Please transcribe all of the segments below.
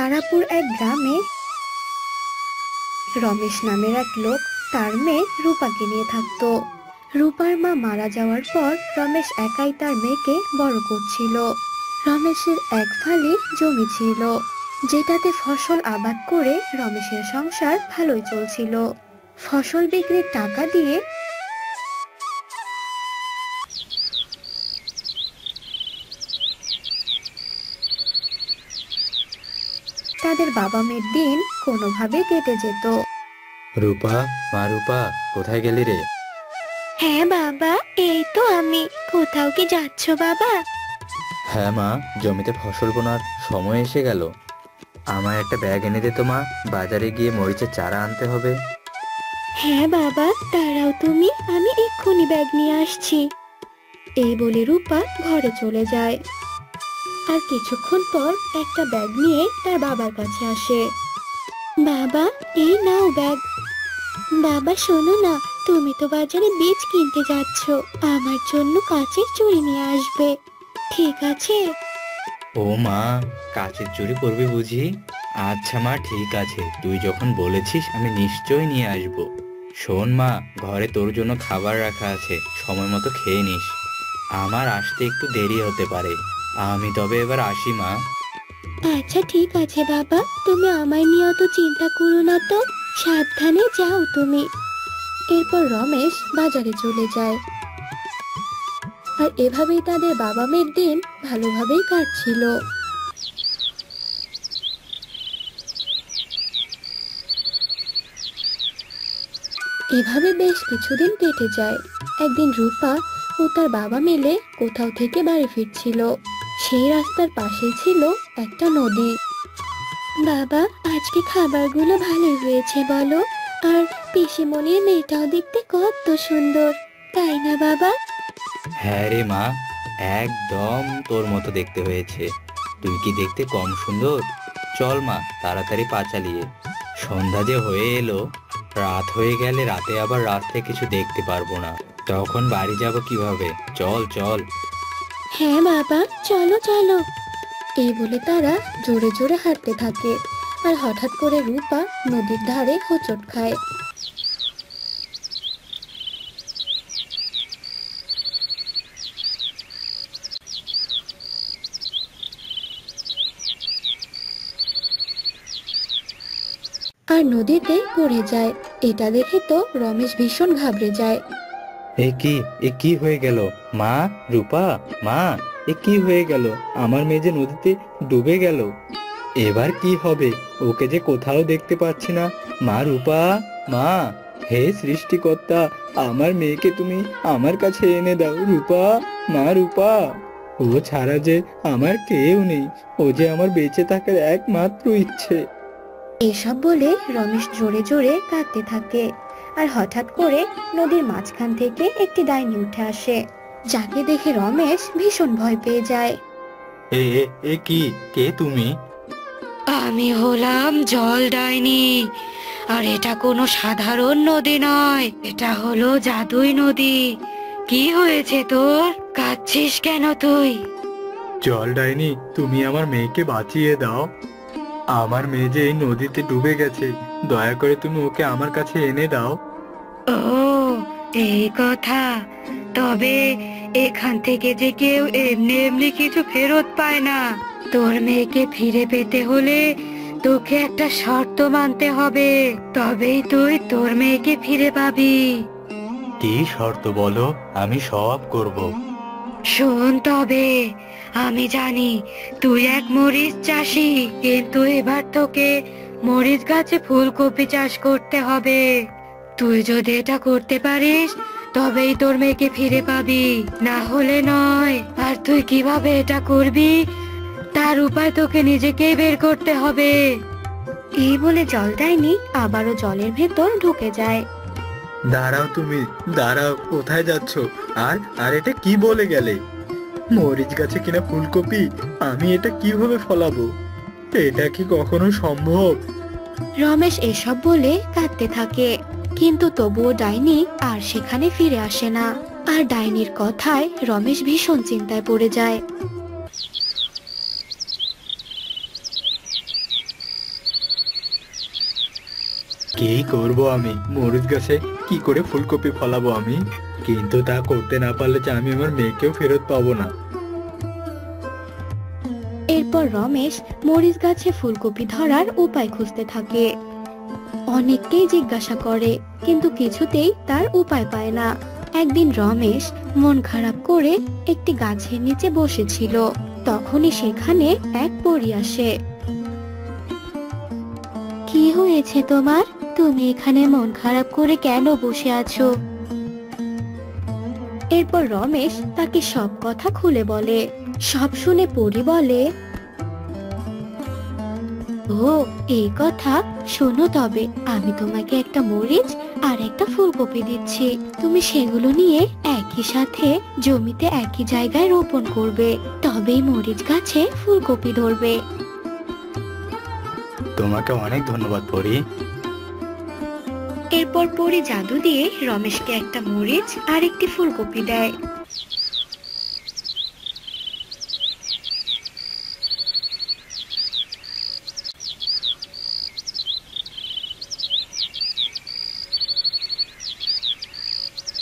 তারাপুর এক গ্রামে রমেশ নামের এক লোক তার মেয়ে রূপাকে নিয়ে থাকতো। রূপার মা মারা যাওয়ার পর রমেশ একাই তার মেয়েকে বড় করছিল। রমেশের এক ফালি জমি ছিল, যেটাতে ফসল আবাদ করে রমেশের সংসার ভালোই চলছিল। ফসল বিক্রির টাকা দিয়ে তাদের বাবা মেয়ের দিন কোনোভাবে কেটে যেত। রূপা, মা রূপা, কোথায় গেলি রে? হ্যাঁ বাবা, এই তো আমি। কোথাও কি যাচ্ছ বাবা? হ্যাঁ মা, জমিতে ফসল বোনার সময় এসে গেল। আমার একটা ব্যাগ এনে দে তো মা, বাজারে গিয়ে মরিচের চারা আনতে হবে। হ্যাঁ বাবা, দাঁড়াও তুমি, আমি এক্ষুনি ব্যাগ নিয়ে আসছি। এই বলে রূপা ঘরে চলে যায়। আর কিছুক্ষণ পর একটা ব্যাগ নিয়ে তার বাবার কাছে আসে। বাবা, এই নাও ব্যাগ। বাবা শোনো না, তুমি তো বাজারে বীজ কিনতে যাচ্ছ, আমার জন্য কাচের চুড়ি নিয়ে আসবে, ঠিক আছে? ও মা, কাচের চুড়ি করবি বুঝি? আচ্ছা মা, ঠিক আছে, তুই যখন বলেছিস আমি নিশ্চয়ই নিয়ে আসব। শোন মা, ঘরে তোর জন্য খাবার রাখা আছে, সময় মতো খেয়ে নিস। আমার আসতে একটু দেরি হতে পারে, আমি তবে এবার আসি মা। আচ্ছা ঠিক আছে বাবা, তুমি আমায় নিয়ে অত চিন্তা করো না তো, সাবধানে যাও তুমি। এরপর রমেশ বাজারে চলে যায়। আর এভাবেই তাদের বাবা মেয়ের দিন ভালোভাবেই কাটছিল। এভাবে বেশ কিছুদিন কেটে যায়। একদিন রূপা ও তার বাবা মিলে কোথাও থেকে বাড়ি ফিরছিল। সেই রাস্তার পাশেই ছিল একটা নদী। বাবা, আজকে খাবারগুলো ভালোই হয়েছে বলো? আর পিসিমণির মেয়েটাও দেখতে কত সুন্দর, তাই না বাবা? হ্যাঁ রে মা, একদম তোর মতো দেখতে হয়েছে। তুই কি দেখতে কম সুন্দর? চল মা, তাড়াতাড়ি পা চালিয়ে। সন্ধ্যা যে হয়ে এলো, রাত হয়ে গেলে রাতে আবার রাত্রে কিছু দেখতে পারবো না, তখন বাড়ি যাব কিভাবে? চল চল। হ্যাঁ বাবা, চলো চলো। এই বলে তারা জোরে জোরে হাঁটতে থাকে। আর হঠাৎ করে রূপা নদীর ধারে হোঁচট খায়। আর নদীতে পড়ে যায়। এটা দেখে তো রমেশ ভীষণ ঘাবড়ে যায়। এ কি হয়ে গেল? মা রূপা, মা, এ কি হয়ে গেল? আমার মেয়ে যে নদীতে ডুবে গেল। এবার কি হবে? ওকে যে কোথাও দেখতে পাচ্ছি না। মা রূপা, মা, হে সৃষ্টিকর্তা, আমার মেয়েকে তুমি আমার কাছে এনে দাও। রূপা, মা রূপা, ও ছাড়া যে আমার কেউ নেই, ও যে আমার বেঁচে থাকার একমাত্র ইচ্ছে। এসব বলে রমেশ জোরে জোরে কাঁদতে থাকে। আর হঠাৎ করে নদীর মাঝখান থেকে একটি ডাইনি উঠে আসে, যাকে দেখে রমেশ ভীষণ ভয় পেয়ে যায়। এ এ এ কি, কে তুমি? আমি হলাম জল ডাইনি। আর এটা কোনো সাধারণ নদী নয়, এটা হলো জাদুই নদী। কি হয়েছে তোর? কাঁদছিস কেন তুই? জল ডাইনি, তুমি আমার মেয়েকে বাঁচিয়ে দাও। আমার মেয়ে যে এই নদীতে ডুবে গেছে, দয়া করে তুমি ওকে আমার কাছে এনে দাও। ও, এই কথা। তবে এখান থেকে যে কেউ এমনি এমনি কিছু ফেরত পায় না। তোর মেয়েকে ফিরে পেতে হলে তোকে একটা শর্ত মানতে হবে, তবেই তুই তোর মেয়েকে ফিরে পাবি। কি শর্ত বলো, আমি সব করব। শোন তবে, আমি জানি তুই এক মরিচ চাষি, কিন্তু এবার তোকে মরিচ গাছে ফুলকপি চাষ করতে হবে। তুই যদি এটা করতে পারিস তবেই তোর মেয়েকে ফিরে পাবি, না হলে নয়। আর তুই কিভাবে এটা করবি তার উপায় তোকে নিজেকেই বের করতে হবে। এই বলে জল ডাইনি আবারও জলের ভেতর ঢুকে যায়। দাঁড়াও তুমি, দাঁড়াও, কোথায় যাচ্ছ? আর আর এটা কি বলে গেলে? মরিচ গাছে কিনা ফুলকপি, আমি এটা কিভাবে ফলাবো? এটা কি কখনো সম্ভব? রমেশ এসব বলে কাঁদতে থাকে, কিন্তু তবুও ডাইনি আর সেখানে ফিরে আসে না। আর ডাইনির কথায় রমেশ ভীষণ চিন্তায় পড়ে যায়। কি করব আমি? মরিচ গাছে কি করে ফুলকপি ফলাবো আমি? কিন্তু তা করতে না পারলে যে আমি আমার মেয়েকেও ফেরত পাবো না। এরপর রমেশ মরিচ গাছে ফুলকপি ধরার উপায় খুঁজতে থাকে। অনেককেই জিজ্ঞাসা করে, কিন্তু কিছুতেই তার উপায় পায় না। একদিন রমেশ মন খারাপ করে একটি গাছের নিচে বসেছিল। তখনই সেখানে এক পরী আসে। কি হয়েছে তোমার? তুমি এখানে মন খারাপ করে কেন বসে আছো? এরপর রমেশ তাকে সব কথা খুলে বলে। সব শুনে পরী বলে, ও এই কথা, শোনো তবে আমি তোমাকে একটা মরিচ আর একটা ফুলকপি দিচ্ছি। তুমি সেগুলো নিয়ে একই সাথে জমিতে একই জায়গায় রোপণ করবে, তবেই মরিচ গাছে ফুলকপি ধরবে। তোমাকে অনেক ধন্যবাদ পরি। এরপর পরী জাদু দিয়ে রমেশকে একটা মরিচ আর একটি ফুলকপি দেয়।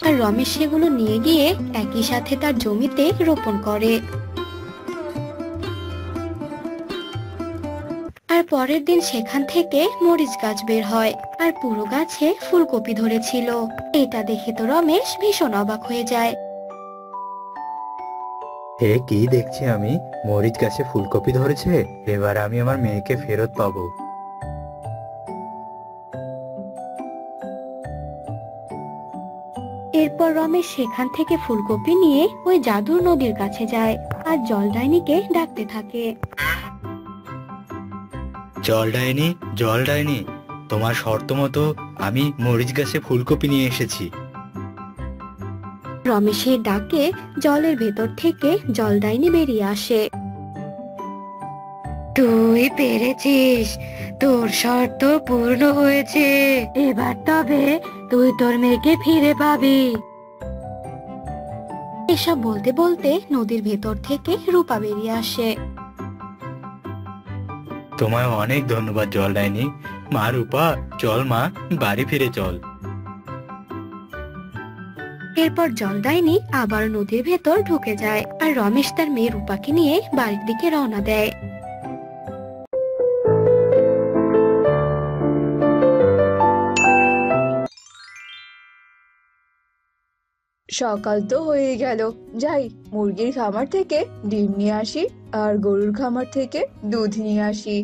আর রমেশ সেগুলো নিয়ে গিয়ে একই সাথে তার জমিতে রোপণ করে। আর পরের দিন সেখান থেকে মরিচ গাছ বের হয় আর পুরো গাছে ফুলকপি ধরেছিল। এটা দেখে তো রমেশ ভীষণ অবাক হয়ে যায়। এ কি দেখছি আমি? মরিচ গাছে ফুলকপি ধরেছে। এবার আমি আমার মেয়েকে ফেরত পাবো। এরপর রমেশ সেখান থেকে ফুলকপি নিয়ে ওই জাদুর নদীর কাছে যায় আর জলদাইনিকে ডাকতে থাকে। জল ডাইনি, জল ডাইনি, তোমার শর্ত মতো আমি মরিচ গাছে ফুলকপি নিয়ে এসেছি। রমেশের ডাকে জলের ভেতর থেকে জলদাইনি বেরিয়ে আসে। তুই পেরেছিস, তোর শর্ত পূর্ণ হয়েছে। এবার তবে তুই তোর মেয়েকে ফিরে পাবি। এসব বলতে বলতে নদীর ভেতর থেকে রূপা বেরিয়ে আসে। তোমায় অনেক ধন্যবাদ জল ডাইনি। মা রূপা, চল মা, বাড়ি ফিরে চল। এরপর জলদাইনি আবার নদীর ভেতর ঢুকে যায় আর রমেশ তার মেয়ে রূপাকে নিয়ে বাড়ির দিকে রওনা দেয়। সকাল তো হয়ে গেল, যাই মুরগির খামার থেকে ডিম নিয়ে আসি আর গরুর খামার থেকে দুধ নিয়ে আসি।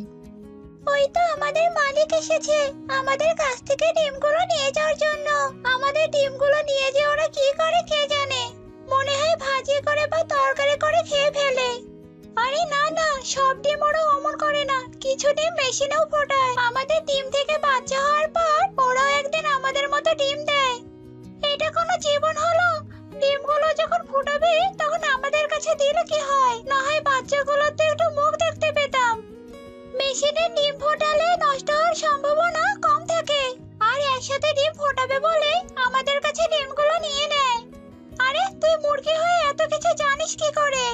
ওই তো আমাদের মালিক এসেছে আমাদের কাছ থেকে ডিমগুলো নিয়ে যাওয়ার জন্য। আমাদের ডিমগুলো নিয়ে যে ওরা কি করে কে জানে, মনে হয় ভাজি করে বা তরকারি করে খেয়ে ফেলে। আরে না না, সব ডিম ওরা অমন করে না, কিছু ডিম মেশিনেও ফোটায়। আমাদের ডিম থেকে বাচ্চা হওয়ার পর ওরাও একদিন আমাদের মতো ডিম দেয়। এটা কোনো জীবন হলো? ডিমগুলো যখন ফুটাবে তখন আমাদের কাছে দিলে কি হয়? না হয় বাচ্চাগুলো তো একটু মুখ দেখতে পেতাম। মেশিনে ডিম ফোটালে নষ্ট হওয়ার সম্ভাবনা কম থাকে, আর একসাথে ডিম ফোটাবে বলে আমাদের কাছে ডিমগুলো নিয়ে নেয়। আরে তুই মুরগি হয়ে এত কিছু জানিস কি করে?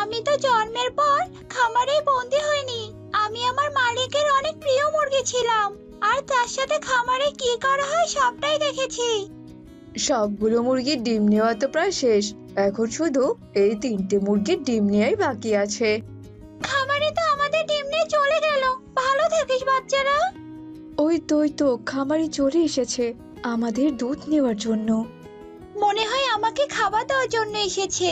আমি তো জন্মের পর খামারে বন্দি হইনি। আমি আমার মালিকের অনেক প্রিয় মুরগি ছিলাম, আর তার সাথে খামারে কি করা হয় সবটাই দেখেছি। সবগুলো মুরগির ডিম নেওয়া তো প্রায় শেষ, এখন শুধু এই 3টে মুরগির ডিম নেওয়াই বাকি আছে। খামারে তো আমাদের ডিম নিয়ে চলে গেল। ভালো থাকিস বাচ্চারা। ওই তো খামারি চলে এসেছে আমাদের দুধ নেওয়ার জন্য। মনে হয় আমাকে খাবার দেওয়ার জন্য এসেছে।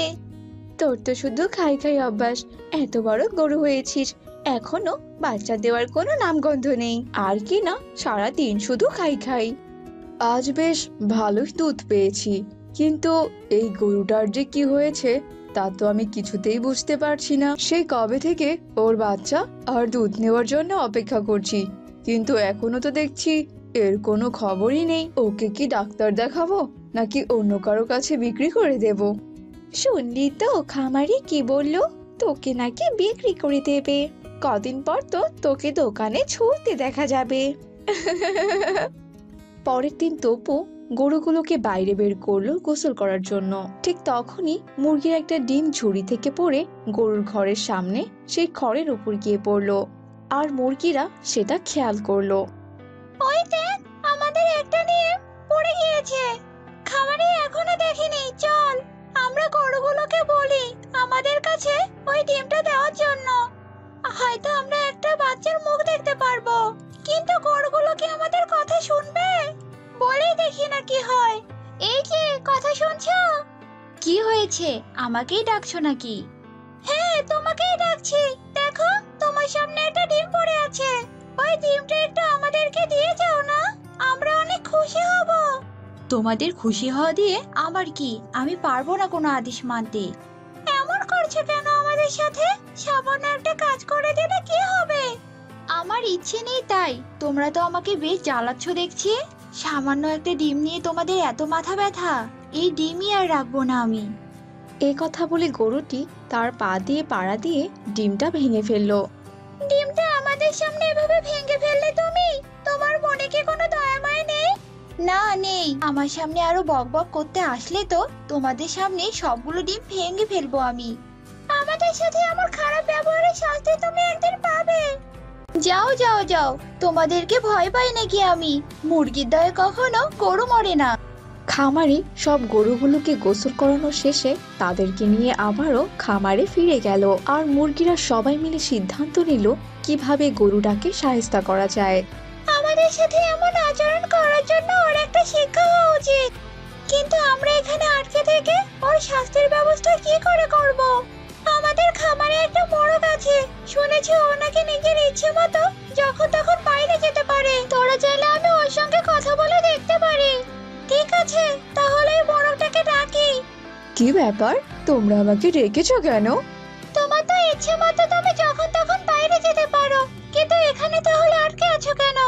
তোর তো শুধু খাই খাই অভ্যাস, এত বড় গরু হয়েছিস, এখনো বাচ্চা দেওয়ার কোনো নামগন্ধ নেই। আর কি না, সারাদিন শুধু খাই খাই। আজ বেশ ভালোই দুধ পেয়েছি, কিন্তু এই গরুটার যে কি হয়েছে তা তো আমি কিছুতেই বুঝতে পারছি না। সেই কবে থেকে ওর বাচ্চা আর দুধ নেওয়ার জন্য অপেক্ষা করছি, কিন্তু এখনো তো দেখছি এর কোনো খবরই নেই। ওকে কি ডাক্তার দেখাবো নাকি অন্য কারো কাছে বিক্রি করে দেব? শুনলি তো খামারি কি বললো, তোকে নাকি বিক্রি করে দেবে। কদিন পর তো তোকে দোকানে ছুটতে দেখা যাবে। পরের দিন তপু গরুগুলোকে বাইরে বের করলো গোসল করার জন্য। ঠিক তখনই মুরগির একটা ডিম ঝুড়ি থেকে পড়ে গরুর ঘরের সামনে সেই খড়ের উপর গিয়ে পড়লো, আর মুরগিরা সেটা খেয়াল করলো। ওই দেখ, আমাদের একটা ডিম পড়ে গিয়েছে। খামারে এখনো দেখিনি, চল আমরা গরুগুলোকে বলি আমাদের কাছে ওই ডিমটা দেওয়ার জন্য। হয়তো আমরা একটা বাচ্চার মুখ দেখতে পারবো, কিন্তু গরুগুলো কি আমাদের কথা শুনবে? বলেই দেখি না কি হয়। এই যে, কথা শুনছো? কি হয়েছে, আমাকেই ডাকছো নাকি? হ্যাঁ, তোমাকেই ডাকছি। দেখো, তোমার সামনে একটা ডিম পড়ে আছে। ওই ডিমটা একটু আমাদেরকে দিয়ে যাও না, আমরা অনেক খুশি হব। তোমাদের খুশি হওয়া দিয়ে আমার কি? আমি পারবো না কোনো আদেশ মানতে। এমন করছো কেন আমাদের সাথে? সামান্য একটা কাজ করে দিলে কি হবে? আমার ইচ্ছে নেই তাই? তোমরা তো আমাকে বেশ জ্বালাচ্ছ দেখছি। সামান্য একটা ডিম নিয়ে তোমাদের এত মাথা ব্যথা? এই ডিমই আর রাখবো না আমি। এই কথা বলে গরুটি তার পা দিয়ে পাড়া দিয়ে ডিমটা ভেঙে ফেললো। ডিমটা আমাদের সামনে এভাবে ভেঙে ফেললে তুমি? তোমার মনে কি কোনো দয়া মায়া নেই? না, নেই। আমার সামনে আরো বকবক করতে আসলে তো তোমাদের সামনে সবগুলো ডিম ভেঙে ফেলবো আমি। আমাদের সাথে আমার খারাপ ব্যবহারের শাস্তি তুমি একদিন পাবে। যাও যাও যাও, তোমাদেরকে ভয় পাই নাকি আমি? মুরগির দয়ে কখনো গরু মরে না। খামারি সব গরুগুলোকে গোসল করানো শেষে তাদেরকে নিয়ে আবারও খামারে ফিরে গেল। আর মুরগিরা সবাই মিলে সিদ্ধান্ত নিল কিভাবে গরুটাকে শায়েস্তা করা যায়। আমাদের সাথে এমন আচরণ করার জন্য ওর একটা শিক্ষা হওয়া উচিত। কিন্তু আমরা এখানে আটকে থেকে ওর শাস্তির ব্যবস্থা কি করে করব? আমাদের খামারে একটা মোরগ আছে, শুনেছি ও নাকি নিজের ইচ্ছে মতো যখন তখন বাইরে যেতে পারে। তোরা চাইলে আমি ওর সঙ্গে কথা বলে দেখতে পারি। ঠিক আছে, তাহলে এই মোরগটাকে ডাকি। কি ব্যাপার, তোমরা আমাকে রেখেছো কেন? তোমার তো ইচ্ছে মতো তুমি যখন তখন বাইরে যেতে পারো, কিন্তু এখানে তাহলে আটকে আছো কেন?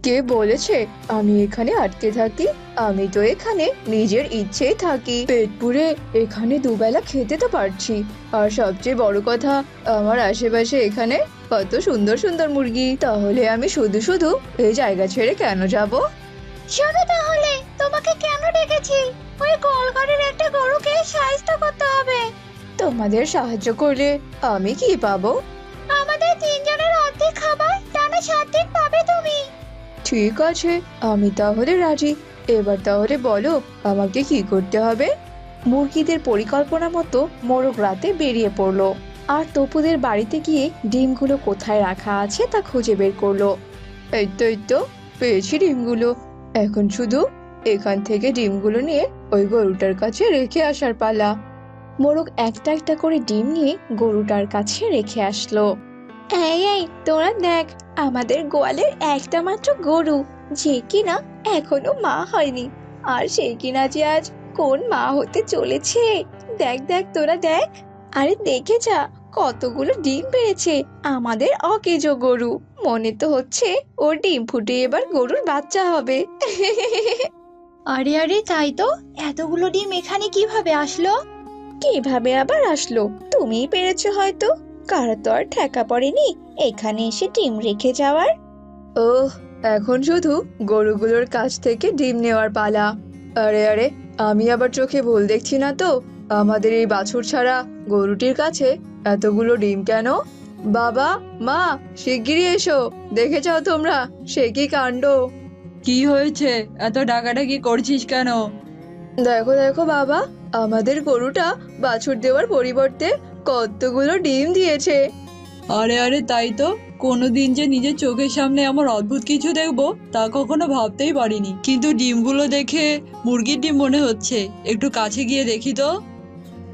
কে বলেছে আমি এখানে আটকে থাকি? আমি তো এখানে নিজের ইচ্ছেই থাকি। পেট পুরে এখানে দুবেলা খেতে তো পারছি। আর সবচেয়ে বড় কথা, আমার আশেপাশে এখানে কত সুন্দর সুন্দর মুরগি। তাহলে আমি শুধু শুধু এই জায়গা ছেড়ে কেন যাব? শোনো তাহলে, তোমাকে কেন ডেকেছি? ওই গোলঘরের একটা গরুকে শায়েস্তা করতে হবে। তোমাদের সাহায্য করলে আমি কি পাবো? আমাদের তিনজনের অর্ধেক খাবার টানা 7 দিন পাবে তুমি। ঠিক আছে, আমি তাহলে রাজি। এবার তাহলে বলো আমাকে কি করতে হবে? মুরগিদের পরিকল্পনা মতো মোরগ রাতে বেরিয়ে পড়লো আর তপুদের বাড়িতে গিয়ে ডিমগুলো কোথায় রাখা আছে তা খুঁজে বের করলো। এই তো পেয়েছি ডিমগুলো। এখন শুধু এখান থেকে ডিমগুলো নিয়ে ওই গরুটার কাছে রেখে আসার পালা। মোরগ একটা একটা করে ডিম নিয়ে গরুটার কাছে রেখে আসলো। এই তোরা দেখ, আমাদের গোয়ালের একটা মাত্র গরু, যে কিনা এখনো মা হয়নি। আর সে কিনা যে আজ কোন মা হতে চলেছে। দেখ দেখ তোরা দেখ, আরে দেখে যা কতগুলো ডিম পেয়েছে আমাদের অকেজো গরু। মনে তো হচ্ছে ওর ডিম ফুটে এবার গরুর বাচ্চা হবে। আরে আরে, তাই তো। এতগুলো ডিম এখানে কিভাবে আসলো? কিভাবে আবার আসলো? তুমিই পেরেছো হয়তো। কারো তো আর ঠেকা পড়েনি এখানে এসে ডিম রেখে যাওয়ার। ওহ, এখন শুধু গরুগুলোর কাছ থেকে ডিম নেওয়ার পালা। আরে আরে, আমি আবার চোখে ভুল দেখছি না তো? আমাদের এই বাছুর ছাড়া গরুটির কাছে এতগুলো ডিম কেন? বাবা, মা, শিগগিরই এসো, দেখে যাও তোমরা সে কি কাণ্ড। কি হয়েছে? এত ডাকাডাকি করছিস কেন? দেখো দেখো বাবা, আমাদের গরুটা বাছুর দেওয়ার পরিবর্তে কতগুলো ডিম দিয়েছে। আরে আরে, তাই তো। কোনোদিন যে নিজের চোখের সামনে আমার অদ্ভুত কিছু দেখবো তা কখনো ভাবতেই পারিনি। কিন্তু ডিমগুলো দেখে মুরগির ডিম মনে হচ্ছে। একটু কাছে গিয়ে দেখি তো।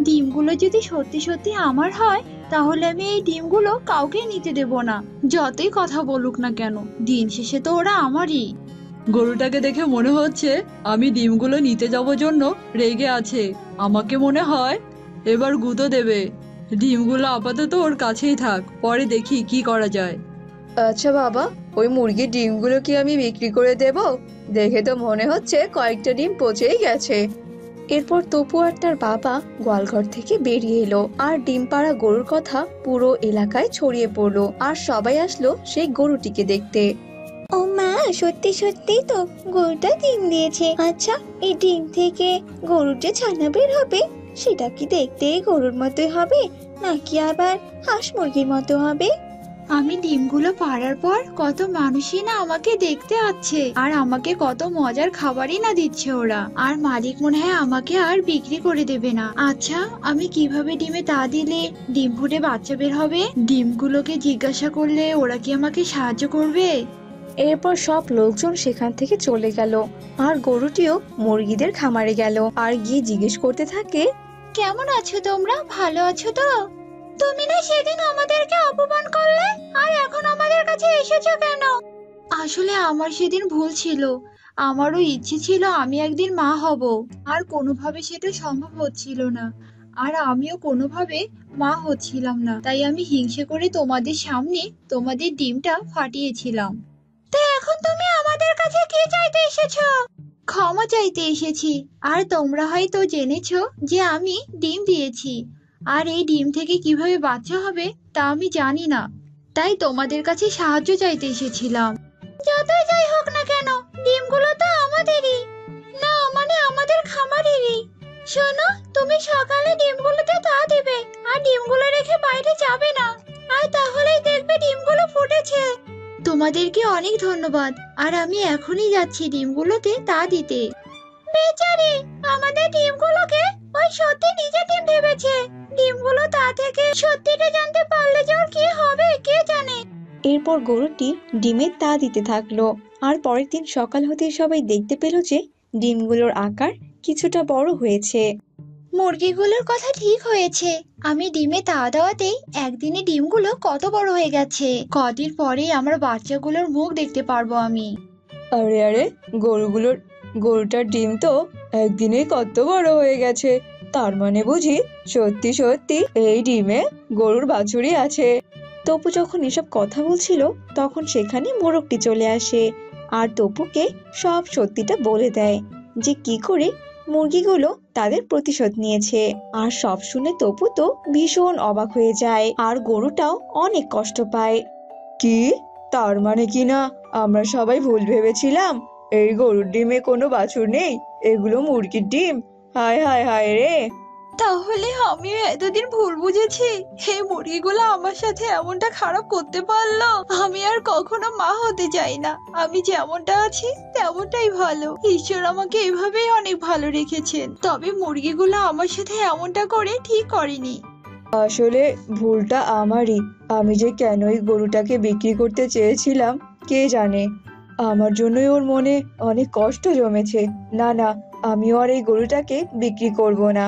ডিমগুলো যদি সত্যি সত্যি আমার হয়, তাহলে আমি এই ডিমগুলো কাউকে নিতে দেব না, যতই কথা বলুক না কেন। দিন শেষে তো ওরা আমারই। গরুটাকে দেখে মনে হচ্ছে আমি ডিমগুলো নিতে যাওয়ার জন্য রেগে আছে। আমাকে মনে হয় এবার গুঁতো দেবে। ডিমগুলো আপাতত ওর কাছেই থাক, পরে দেখি কি করা যায়। আচ্ছা বাবা, ওই মুরগির ডিমগুলো কি আমি বিক্রি করে দেব? দেখে তো মনে হচ্ছে কয়েকটা ডিম পচেই গেছে। এরপর তপু আর তার বাবা গোয়ালঘর থেকে বেরিয়ে এলো আর ডিম পাড়া গরুর কথা পুরো এলাকায় ছড়িয়ে পড়লো আর সবাই আসলো সেই গরুটিকে দেখতে। ও মা, সত্যি সত্যি তো গরুটা ডিম দিয়েছে। আচ্ছা, এই ডিম থেকে গরুর যে ছানা বের হবে সেটা কি দেখতে গরুর মতোই হবে নাকি আবার হাঁস মুরগির মতো হবে? আমি ডিমগুলো পাড়ার পর কত মানুষই না আমাকে দেখতে আসছে, আর আমাকে কত মজার খাবারই না দিচ্ছে ওরা। আর মালিক মনে হয় আমাকে আর বিক্রি করে দেবে না। আচ্ছা, আমি কিভাবে ডিমে তা দিলে ডিম ফুটে বাচ্চা বের হবে? ডিমগুলোকে জিজ্ঞাসা করলে ওরা কি আমাকে সাহায্য করবে? এরপর সব লোকজন সেখান থেকে চলে গেল, আর গরুটিও মুরগিদের খামারে গেল আর গিয়ে জিজ্ঞেস করতে থাকে, কেমন আছো তোমরা? ভালো আছো তো? তুমি না সেদিন আমাদেরকে অপমান করলে, আর এখন আমাদের কাছে এসেছো কেন? আসলে আমার সেদিন ভুল ছিল। আমারও ইচ্ছে ছিল আমি একদিন মা হব, আর কোনোভাবে সেটা সম্ভব হচ্ছিল না। আর আমিও কোনোভাবে মা হচ্ছিলাম না, তাই আমি হিংসে করে তোমাদের সামনে তোমাদের ডিমটা ফাটিয়েছিলাম। তো এখন তুমি আমাদের কাছে কি চাইতে এসেছো? ক্ষমা চাইতে এসেছি। আর তোমরা হয়তো জেনেছো যে আমি ডিম দিয়েছি, আর এই ডিম থেকে কিভাবে বাচ্চা হবে তা আমি জানি না, তাই তোমাদের কাছে সাহায্য চাইতে এসেছিলাম। যতই যাই হোক না কেন, ডিমগুলো তো আমাদেরই, না মানে আমাদের খামারেরই। শোনো, তুমি সকালে ডিমগুলোতে তা দিবে, আর ডিমগুলো রেখে বাইরে যাবে না, আর তাহলেই দেখবে ডিমগুলো ফুটেছে। তোমাদেরকে অনেক ধন্যবাদ, আর আমি এখনই যাচ্ছি ডিমগুলোতে তা দিতে। বেচারি, আমাদের ডিমগুলোকে ওই সত্যি নিজে ডিম ভেবেছে। ডিমগুলো তা থেকে সত্যিটা জানতে পারলে যে ওর কি হবে কে জানে। এরপর গরুটি ডিমের তা দিতে থাকলো, আর পরের দিন সকাল হতে সবাই দেখতে পেল যে ডিমগুলোর আকার কিছুটা বড় হয়েছে। মুরগিগুলোর কথা ঠিক হয়েছে। আমি ডিমে তা দেওয়াতেই একদিনে ডিমগুলো কত বড় হয়ে গেছে। কদিন পরেই আমার বাচ্চাগুলোর মুখ দেখতে পারবো আমি। আরে আরে, গরুটার ডিম তো একদিনে কত বড় হয়ে গেছে। তার মানে বুঝি সত্যি সত্যি এই ডিমে গরুর বাছুরই আছে। তপু যখন এসব কথা বলছিল তখন সেখানে মোরগটি চলে আসে, আর তপুকে সব সত্যিটা বলে দেয় যে কি করে মুরগিগুলো তাদের প্রতিশোধ নিয়েছে। আর সব শুনে তপু তো ভীষণ অবাক হয়ে যায়, আর গরুটাও অনেক কষ্ট পায়। কি, তার মানে কি না আমরা সবাই ভুল ভেবেছিলাম? এই গরুর ডিমে কোনো বাছুর নেই, এগুলো মুরগির ডিম। হায় হায় হায় রে! তাহলে আমিও এতদিন ভুল বুঝেছি। এই মুরগিগুলো আমার সাথে এমনটা খারাপ করতে পারলো। আমি আর কখনো মা হতে চাই না। আমি যেমনটা আছি তেমনটাই ভালো। ঈশ্বর আমাকে এভাবেই অনেক ভালো রেখেছেন। তবে মুরগিগুলো আমার সাথে এমনটা করে ঠিক করেনি। আসলে ভুলটা আমারই। আমি যে কেন এই গরুটাকে বিক্রি করতে চেয়েছিলাম কে জানে। আমার জন্যই ওর মনে অনেক কষ্ট জমেছে। না না, আমিও আর এই গরুটাকে বিক্রি করব না।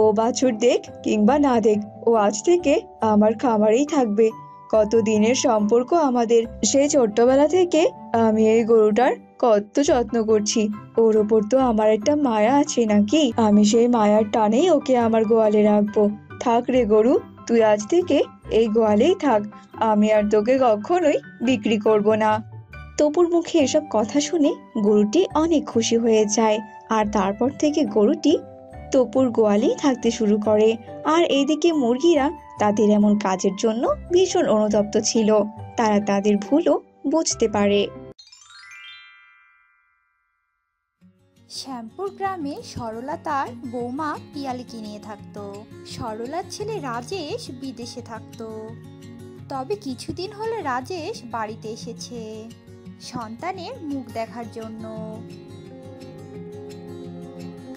ও বাছুর দেখ কিংবা না দেখ, ও আজ থেকে আমার খামারেই থাকবে। কত দিনের সম্পর্ক আমাদের, সেই ছোট্টবেলা থেকে আমি এই গরুটার কত যত্ন করছি। ওর ওপর তো আমার একটা মায়া আছে নাকি, আমি সেই মায়ার টানেই ওকে আমার গোয়ালে রাখবো। থাক রে গরু, তুই আজ থেকে এই গোয়ালেই থাক। আমি আর তোকে কখনোই বিক্রি করব না। তপুর মুখে এসব কথা শুনে গরুটি অনেক খুশি হয়ে যায়, আর তারপর থেকে গরুটি তপুর গোয়ালেই থাকতে শুরু করে। আর এইদিকে মুরগিরা তাদের এমন কাজের জন্য ভীষণ অনুতপ্ত ছিল। তারা তাদের ভুলও বুঝতে পারে। শ্যামপুর গ্রামে সরলা তার বৌমা পিয়ালিকে নিয়ে থাকতো। সরলার ছেলে রাজেশ বিদেশে থাকতো। তবে কিছুদিন হলো রাজেশ বাড়িতে এসেছে সন্তানের মুখ দেখার জন্য।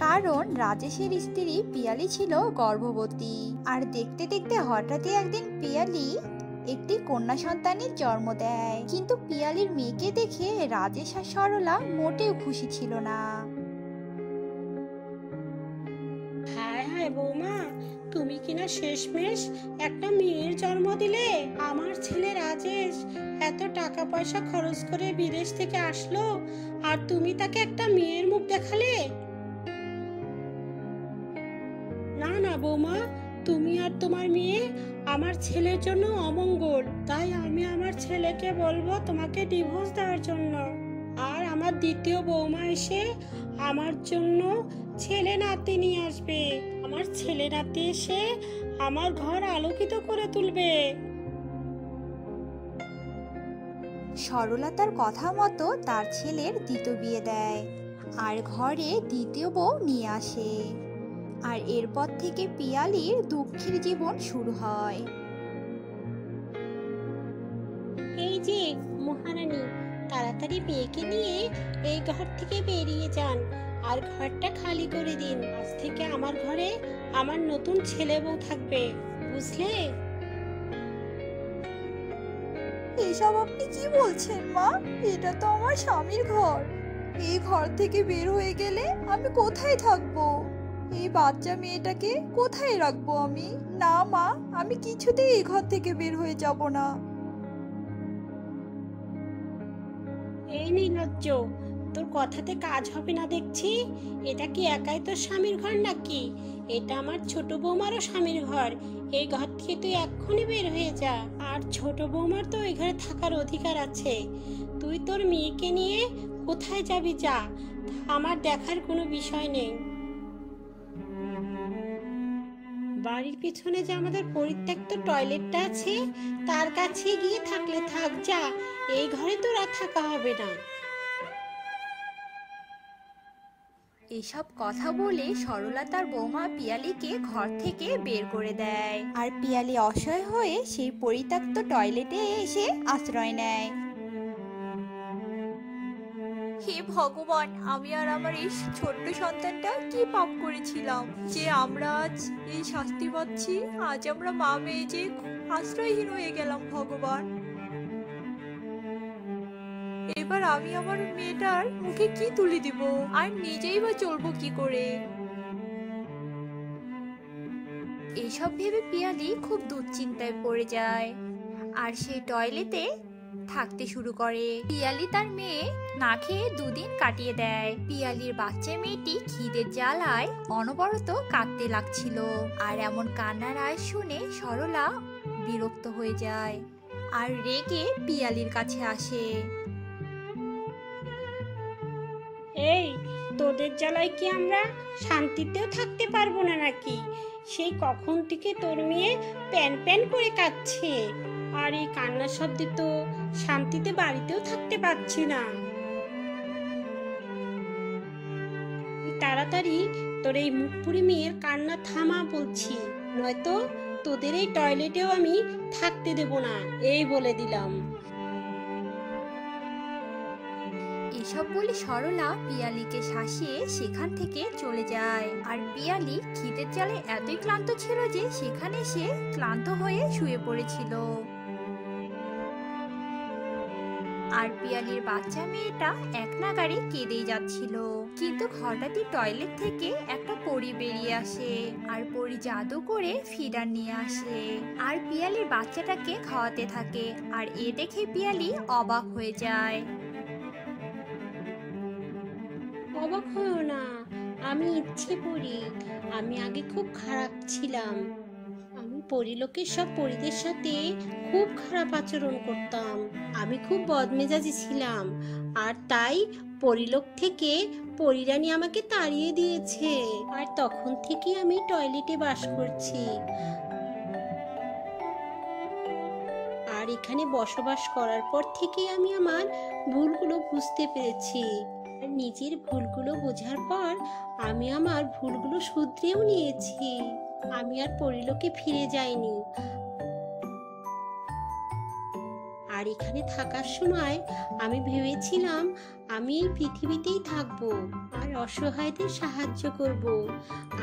কারণ রাজেশের স্ত্রী পিয়ালি ছিল গর্ভবতী, আর দেখতে দেখতে হঠাৎই একদিন পিয়ালি একটি কন্যা সন্তানের জন্ম দেয়। কিন্তু পিয়ালির মেয়েকে দেখে রাজেশ আর সরলা মোটেও খুশি ছিল না। হায় হায় বৌমা, তুমি কিনা শেষমেশ একটা মেয়ের জন্ম দিলে। আমার ছেলে রাজেশ এত টাকা পয়সা খরচ করে বিদেশ থেকে আসলো, আর তুমি তাকে একটা মেয়ের মুখ দেখালে। না না বৌমা, তুমি আর তোমার মেয়ে আমার ছেলের জন্য অমঙ্গল। তাই আমি আমার ছেলেকে বলবো তোমাকে ডিভোর্স দেওয়ার জন্য। আর আমার দ্বিতীয় বৌমা এসে আমার জন্য ছেলে নাতি নিয়ে আসবে। আমার ছেলে নাতি এসে আমার ঘর আলোকিত করে তুলবে। সরলা তার কথা মতো তার ছেলের দ্বিতীয় বিয়ে দেয়, আর ঘরে দ্বিতীয় বউ নিয়ে আসে। আর এরপর থেকে পিয়ালির দুঃখের জীবন শুরু হয়। এই যে মহারানী, তাড়াতাড়ি মেয়েকে নিয়ে এই ঘর থেকে বেরিয়ে যান আর ঘরটা খালি করে দিন। আজ থেকে আমার ঘরে আমার নতুন ছেলে বউ থাকবে, বুঝলে? এসব আপনি কি বলছেন মা? এটা তো আমার স্বামীর ঘর। এই ঘর থেকে বের হয়ে গেলে আমি কোথায় থাকবো? এই বাচ্চা মেয়েটাকে কোথায় রাখবো আমি? না মা, আমি কিছুতেই এই ঘর থেকে বের হয়ে যাব না। এই নির্লজ্জ, তোর কথাতে কাজ হবে না দেখছি। এটা কি একাই তোর স্বামীর ঘর নাকি? এটা আমার ছোট বৌমারও স্বামীর ঘর। এই ঘর থেকে তুই এক্ষুনি বের হয়ে যা। আর ছোট বৌমার তো ওই ঘরে থাকার অধিকার আছে। তুই তোর মেয়েকে নিয়ে কোথায় যাবি যা, আমার দেখার কোনো বিষয় নেই। বাড়ির পিছনে যে আমাদের পরিত্যক্ত টয়লেটটা আছে, তার কাছে গিয়ে থাকলে থাক, যা। এই ঘরে তোর আর থাকা হবে না। এসব কথা বলে সরলা তার বৌমা পিয়ালিকে ঘর থেকে বের করে দেয়। আর পিয়ালি অসহায় হয়ে সেই পরিত্যক্ত টয়লেটে এসে আশ্রয় নেয়। হে ভগবান, আমি আর আমার এই ছোট্ট সন্তানটা কি পাপ করেছিলাম যে আমরা আজ এই শাস্তি পাচ্ছি? আজ আমরা মা মেয়ে যে আশ্রয়হীন হয়ে গেলাম ভগবান। এবার আমি আমার মেয়েটার মুখে কি তুলে দিব, আর নিজেই বা চলবো কি করে? এসব ভেবে পিয়ালি খুব দুশ্চিন্তায় পড়ে যায় আর সেই টয়লেটে থাকতে শুরু করে। পিয়ালি তার মেয়ে না খেয়ে দুদিন কাটিয়ে দেয়। পিয়ালির বাচ্চা মেয়েটি খিদের জ্বালায় অনবরত কাঁদতে লাগছিল। আর এমন কান্নার আওয়াজ শুনে সরলা বিরক্ত হয়ে যায় আর রেগে পিয়ালির কাছে আসে। এই, তোদের জ্বালায় কি আমরা শান্তিতেও থাকতে পারবো না নাকি? সেই কখন থেকে তোর মেয়ে প্যান প্যান করে কাঁদছে, আর এই কান্নার শব্দে তো শান্তিতে বাড়িতেও থাকতে পারছি না। তাড়াতাড়ি তোর এই মুখপুরি মেয়ের কান্না থামা বলছি, নয়তো তোদের এই টয়লেটেও আমি থাকতে দেব না, এই বলে দিলাম। এসব বলে সরলা পিয়ালিকে শাসিয়ে সেখান থেকে চলে যায়। আর পিয়ালি খিদের জ্বালে এতই ক্লান্ত ছিল যে সেখানে সে ক্লান্ত হয়ে শুয়ে পড়েছিল। আর পিয়ালির বাচ্চা মেয়েটা এক নাগাড়ে কেঁদেই যাচ্ছিল। কিন্তু হঠাৎই টয়লেট থেকে একটা পরী বেরিয়ে আসে আর পরী জাদু করে ফিডার নিয়ে আসে আর পিয়ালির বাচ্চাটাকে খাওয়াতে থাকে। আর এ দেখে পিয়ালি অবাক হয়ে যায়। অবাক হও না, আমি ইচ্ছে করি। আমি আগে খুব খারাপ ছিলাম। আমি পরিলোকের সব পরিদের সাথে খুব খারাপ আচরণ করতাম। আমি খুব বদমেজাজি ছিলাম, আর তাই পরিলোক থেকে পরিরানী আমাকে তাড়িয়ে দিয়েছে। আর তখন থেকে আমি টয়লেটে বাস করছি। আর এখানে বসবাস করার পর থেকে আমি আমার ভুলগুলো বুঝতে পেরেছি। নিজের ভুলগুলো বোঝার পর আমি আমার ভুলগুলো শুধরেও নিয়েছি। আমি আর পরিলোকে ফিরে যাইনি। আর এখানে থাকার সময় আমি ভেবেছিলাম আমি এই পৃথিবীতেই থাকবো আর অসহায়দের সাহায্য করব।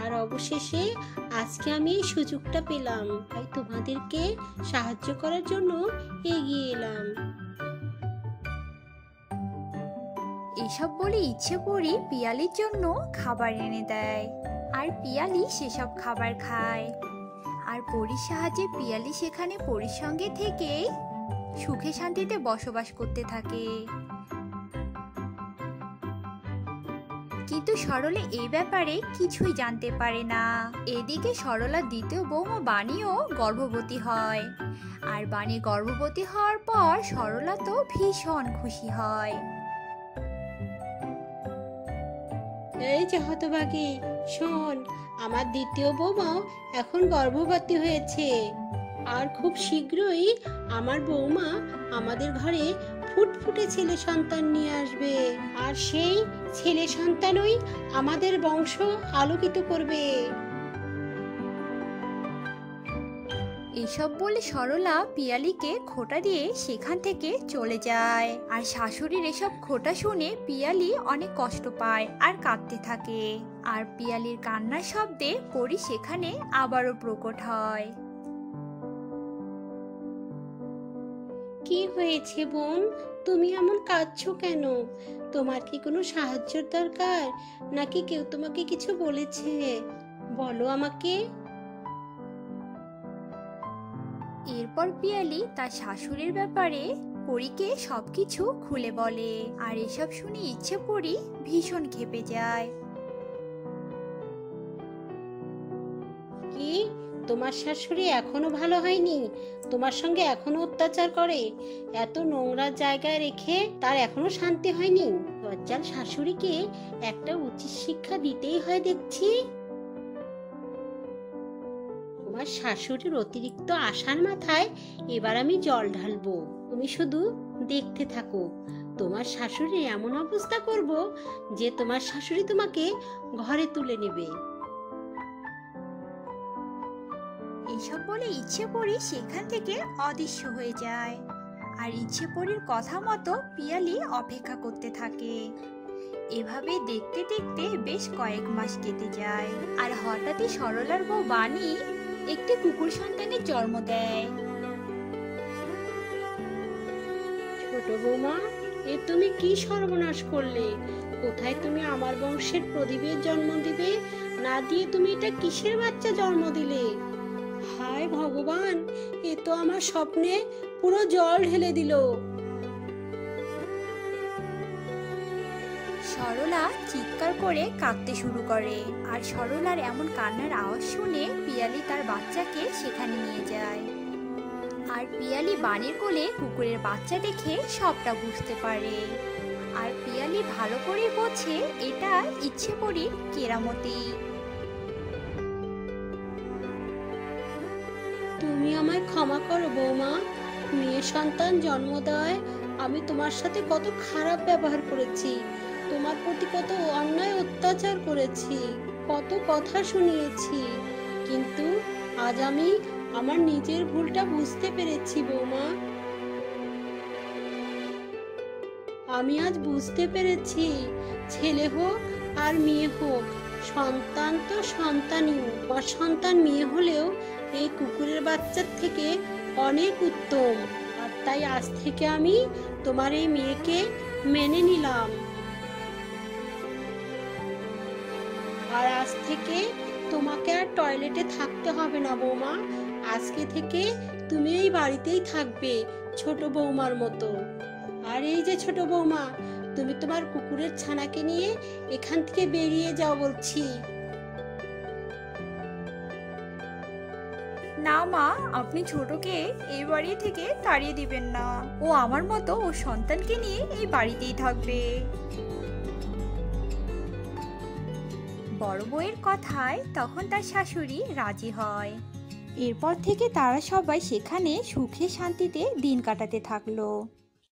আর অবশেষে আজকে আমি এই সুযোগটা পেলাম, তাই তোমাদেরকে সাহায্য করার জন্য এগিয়ে এলাম। এসব বলে ইচ্ছে পরি পিয়ালির জন্য খাবার এনে দেয় আর পিয়ালি সেসব খাবার খায়। আর পরীর সাহায্যে পিয়ালি সেখানে পরীর সঙ্গে থেকে সুখে শান্তিতে বসবাস করতে থাকে। কিন্তু সরলা এই ব্যাপারে কিছুই জানতে পারে না। এদিকে সরলার দ্বিতীয় বৌমা বাণীও গর্ভবতী হয়। আর বাণী গর্ভবতী হওয়ার পর সরলা তো ভীষণ খুশি হয়। এই যে হতভাগী, শোন, আমার দ্বিতীয় বৌমা এখন গর্ভবতী হয়েছে। আর খুব শীঘ্রই আমার বৌমা আমাদের ঘরে ফুটফুটে ছেলে সন্তান নিয়ে আসবে। আর সেই ছেলে সন্তানই আমাদের বংশ আলোকিত করবে। এসব বলে সরলা পিয়ালিকে খোঁটা দিয়ে সেখান থেকে চলে যায়। আর শাশুড়ির এসব খোঁটা শুনে পিয়ালি অনেক কষ্ট পায় আর কাঁদতে থাকে। আর পিয়ালির কান্নার শব্দে পরী সেখানে আবারও প্রকট হয়। কি হয়েছে বোন, তুমি এমন কাঁদছো কেন? তোমার কি কোনো সাহায্যের দরকার, নাকি কেউ তোমাকে কিছু বলেছে? বলো আমাকে। এরপর পিয়ালি তার শাশুড়ির ব্যাপারে পরীকে সবকিছু খুলে বলে। আর এসব শুনে ইচ্ছে পরী ভীষণ ক্ষেপে যায়। কি, তোমার শাশুড়ি এখনো ভালো হয়নি? তোমার সঙ্গে এখনো অত্যাচার করে? এত নোংরা জায়গায় রেখে তার এখনো শান্তি হয়নি? লজ্জাল শাশুড়িকে একটা উচিত শিক্ষা দিতেই হয় দেখছি। তোমার শাশুড়ির অতিরিক্ত আশার মাথায় এবার আমি জল ঢালবো। তুমি শুধু দেখতে থাকো। তোমার শাশুড়ি এমন অবস্থা করব যে তোমার শাশুড়ি তোমাকে ঘরে তুলে নেবে। এসব বলে ইচ্ছে পরী সেখান থেকে অদৃশ্য হয়ে যায়। আর ইচ্ছে পরীর কথা মতো পিয়ালি অপেক্ষা করতে থাকে। এভাবে দেখতে দেখতে বেশ কয়েক মাস কেটে যায়। আর হঠাৎই সরলার বউ বাণী একটি কুকুর সন্তানের জন্ম দেয়। ছোট বৌমা, এ তুমি কি সর্বনাশ করলে? কোথায় তুমি আমার বংশের প্রদীপের জন্ম দিবে, না দিয়ে তুমি এটা কিসের বাচ্চা জন্ম দিলে? হায় ভগবান, এ তো আমার স্বপ্নে পুরো জল ঢেলে দিল। সরলা চিৎকার করে কাঁদতে শুরু করে। আর সরলার এমন কান্নার আওয়াজ শুনে পিয়ালি তার বাচ্চাকে সেখানে নিয়ে যায়। আর পিয়ালি বাণীর কোলে কুকুরের বাচ্চা দেখে সবটা বুঝতে পারে। আর পিয়ালি ভালো করে বোঝে এটা ইচ্ছে পরীর কেরামতি। তুমি আমায় ক্ষমা করো বৌমা। মেয়ে সন্তান জন্ম দেওয়ায় আমি তোমার সাথে কত খারাপ ব্যবহার করেছি, তোমার প্রতি কত অন্যায় অত্যাচার করেছি, কত কথা শুনিয়েছি। কিন্তু আজ আমি আমার নিজের ভুলটা বুঝতে পেরেছি বৌমা। আমি আজ বুঝতে পেরেছি, ছেলে হোক আর মেয়ে হোক, সন্তান তো সন্তানই। অসন্তান মেয়ে হলেও এই কুকুরের বাচ্চার থেকে অনেক উত্তম। আর তাই আজ থেকে আমি তোমার এই মেয়েকে মেনে নিলাম। আর আজ থেকে তোমাকে আর টয়লেটে থাকতে হবে না বৌমা। আজকে থেকে তুমি এই বাড়িতেই থাকবে ছোট বৌমার মতো। আর এই যে ছোট বৌমা, তুমি তোমার কুকুরের ছানাকে নিয়ে এখান থেকে বেরিয়ে যাও বলছি। না মা, আপনি ছোটকে এই বাড়ি থেকে তাড়িয়ে দিবেন না। ও আমার মতো ও সন্তানকে নিয়ে এই বাড়িতেই থাকবে। বড় বউয়ের কথায় তখন তার শাশুড়ি রাজি হয়। এরপর থেকে তারা সবাই সেখানে সুখে শান্তিতে দিন কাটাতে থাকলো।